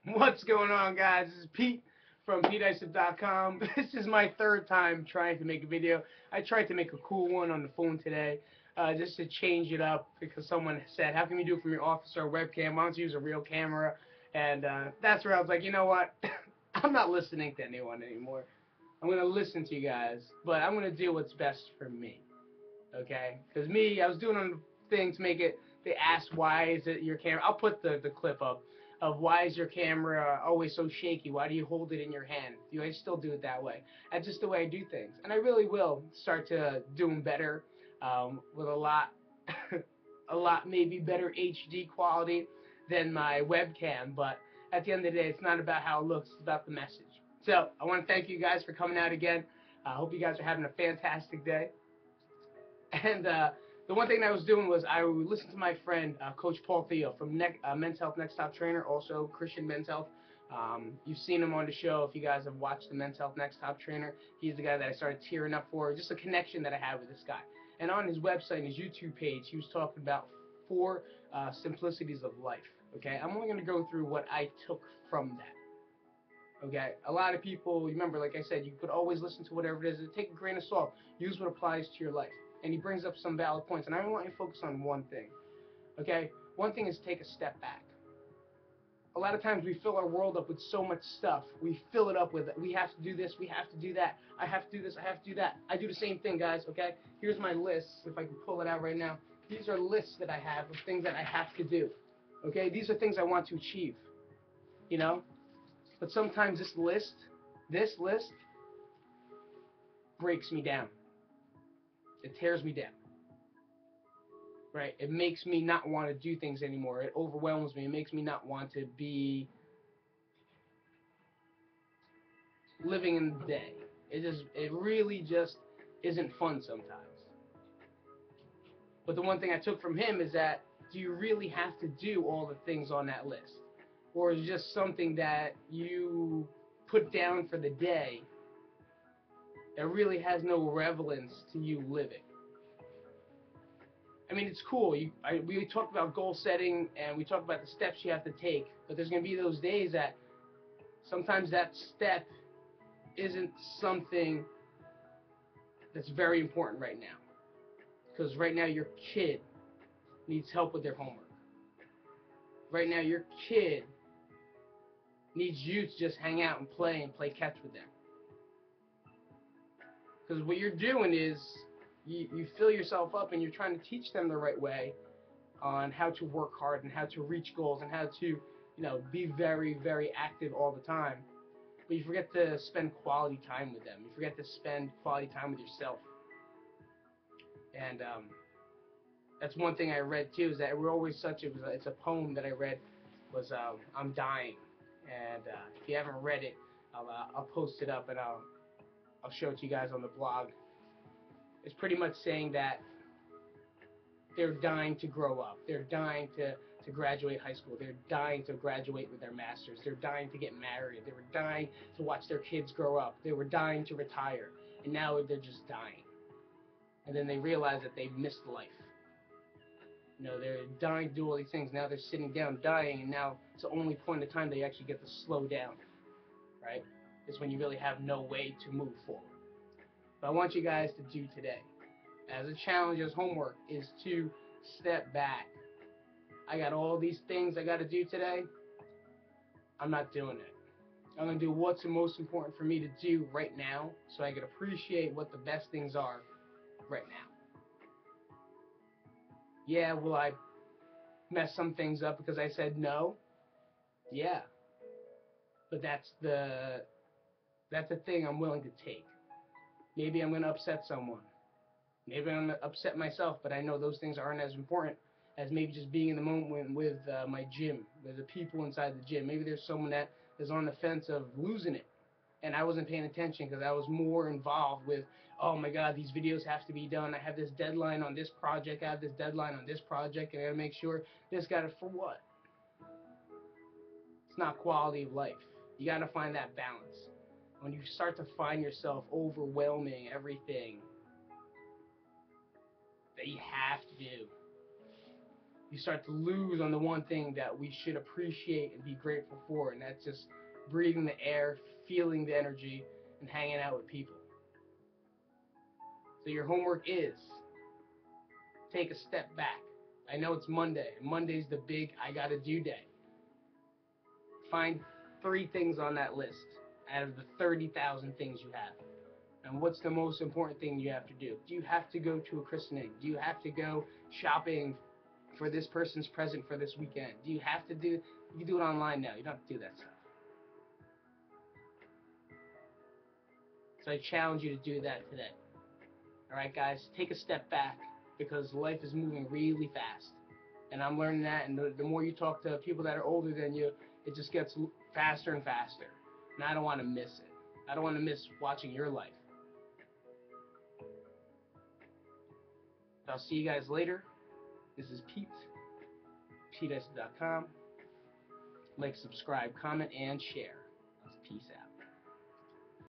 What's going on, guys? This is Pete from PeteIsip.com. This is my third time trying to make a video. I tried to make a cool one on the phone today, just to change it up because someone said, how can you do it from your office or a webcam? Why don't you use a real camera? And that's where I was like, you know what? I'm not listening to anyone anymore. I'm going to listen to you guys, but I'm going to do what's best for me. Okay? Because me, I was doing on the thing to make it, they asked why is it your camera. I'll put the clip up of why is your camera always so shaky? Why do you hold it in your hand? Do I still do it that way? That's just the way I do things, and I really will start to doing better with a lot, a lot maybe better HD quality than my webcam. But at the end of the day, it's not about how it looks; it's about the message. So I want to thank you guys for coming out again. I hope you guys are having a fantastic day. And the one thing that I was doing was I would listen to my friend, Coach Paul Theo from Men's Health Next Top Trainer, also Christian Men's Health. You've seen him on the show if you guys have watched the Men's Health Next Top Trainer. He's the guy that I started tearing up for, just a connection that I had with this guy. And on his website and his YouTube page, he was talking about four simplicities of life. Okay, I'm only going to go through what I took from that. Okay, a lot of people, remember, like I said, you could always listen to whatever it is. Take a grain of salt. Use what applies to your life. And he brings up some valid points. And I want you to focus on one thing. Okay, one thing is take a step back. A lot of times we fill our world up with so much stuff. We fill it up with, we have to do this, we have to do that. I have to do this, I have to do that. I do the same thing, guys. Okay, here's my list. If I can pull it out right now, these are lists that I have of things that I have to do. Okay, these are things I want to achieve. You know, but sometimes this list breaks me down. It tears me down. Right? It makes me not want to do things anymore. It overwhelms me. It makes me not want to be living in the day. It really just isn't fun sometimes. But the one thing I took from him is that, do you really have to do all the things on that list? Or is it just something that you put down for the day that really has no relevance to you living? I mean, it's cool. We talked about goal setting and we talked about the steps you have to take, but there's going to be those days that sometimes that step isn't something that's very important right now. Because right now your kid needs help with their homework. Right now your kid needs you to just hang out and play catch with them. Because what you're doing is you fill yourself up and you're trying to teach them the right way on how to work hard and how to reach goals and how to, be very, very active all the time. But you forget to spend quality time with them. You forget to spend quality time with yourself. And that's one thing I read too, is that we're always it's a poem that I read, was I'm Dying. And if you haven't read it, I'll post it up and I'll show it to you guys on the blog. It's pretty much saying that they're dying to grow up. They're dying to graduate high school. They're dying to graduate with their masters. They're dying to get married. They were dying to watch their kids grow up. They were dying to retire. And now they're just dying. And then they realize that they've missed life. They're dying to do all these things. Now they're sitting down dying, and now it's the only point in time they actually get to slow down, right? Is when you really have no way to move forward. But I want you guys to do today, as a challenge, as homework, is to step back. I got all these things I got to do today. I'm not doing it. I'm going to do what's the most important for me to do right now so I can appreciate what the best things are right now. Yeah, will I mess some things up because I said no? Yeah. But that's the thing I'm willing to take. Maybe I'm going to upset someone. Maybe I'm going to upset myself, but I know those things aren't as important as maybe just being in the moment with my gym, with the people inside the gym. Maybe there's someone that is on the fence of losing it, and I wasn't paying attention because I was more involved with, oh my God, these videos have to be done. I have this deadline on this project. I have this deadline on this project, and I got to make sure this got it for what? It's not quality of life. You got to find that balance. When you start to find yourself overwhelming everything that you have to do, you start to lose on the one thing that we should appreciate and be grateful for, and that's just breathing the air, feeling the energy, and hanging out with people. So your homework is take a step back. I know it's Monday. Monday's the big I gotta do day. Find 3 things on that list out of the 30,000 things you have. And what's the most important thing you have to do? Do you have to go to a christening? Do you have to go shopping for this person's present for this weekend? Do you have to do, you can do it online now. You don't have to do that stuff. So I challenge you to do that today. Alright guys, take a step back because life is moving really fast. And I'm learning that, and the more you talk to people that are older than you, it just gets faster and faster. And I don't want to miss it. I don't want to miss watching your life. So I'll see you guys later. This is Pete, PeteIsip.com. Like, subscribe, comment, and share. Peace out.